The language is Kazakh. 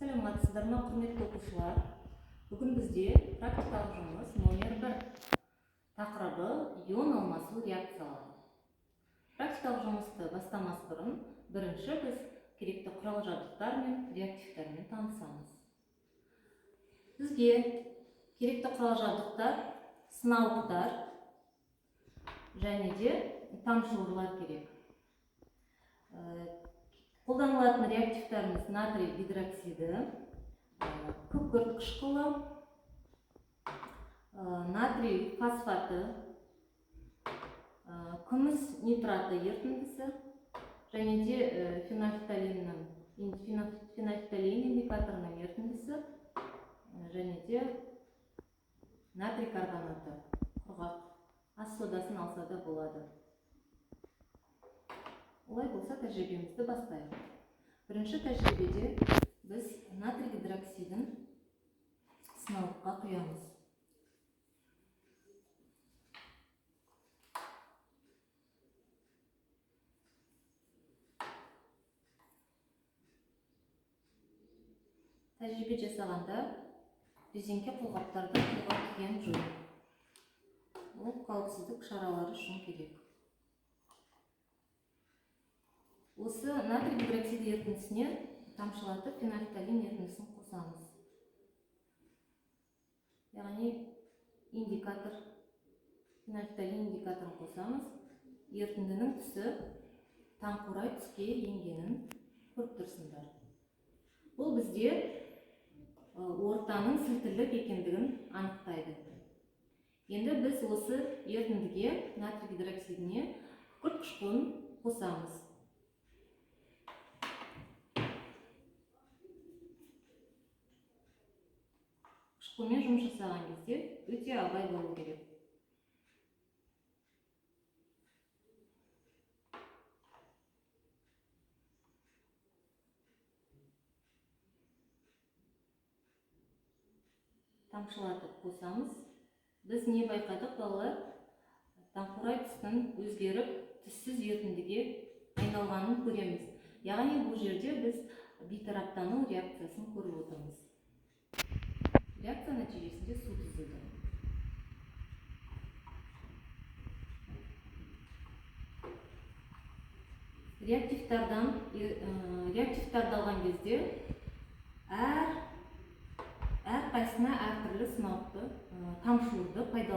Саламатсыздар ма, құрметті оқушылар? Бүгін бізде практикалық жұмыс номер 1. Тақырыбы ион алмасу реакциялары. Практикалық жұмысты бастамас бұрын, бірінші біз керекті құрал жабдықтар мен реактивтермен танысамыз. Бізге керекті құрал жабдықтар, сынауықтар және де тамшылаулар керек. Қолданылатын реактивтеріміз натрий гидроксиді, күкірт қышқылы, натрий фосфаты, күміс нитраты ерітіндісі және де фенольфталин индикаторының ерітіндісі және де натрий карбонаты, құрғақ ас содасын алса да болады. Олай болса, тәжірибемізді бастайық. Бірінші тәжірибеде біз натрий гидроксидін сынауыққа құямыз. Тәжірибе жасағанда резеңке қолғаптарды қолға киген жөн. Ол қауіпсіздік шаралары үшін керек. Осы натрий гидроксиді ерітіндісіне тамшылатып фенольфталин ерітіндісін қосамыз. Яғни фенольфталин индикаторын қосамыз. Ерітіндінің түсі таңқурай түске енгенін көріп тұрсыңдар. Бұл бізде ортаның сілтілік екендігін анықтайды. Енді біз осы ерітіндіге, натрий гидроксидіне күкірт қышқылын қосамыз. Қышқылмен жұмыс жасаған кезде өте абай болу керек. Тамшылатып қосамыз. Біз не байқадық, балалар? Таңқурай түстің өзгеріп, түссіз ерітіндіге айналғанын көреміз. Яғни бұл жерде біз бейтараптану реакциясын көріп отырмыз. Реакция нәтижесінде су түзілді. Реактивтарды алған кезде әр қайсына әртүрлі сынауқты тамшылауды пайдаланамыз.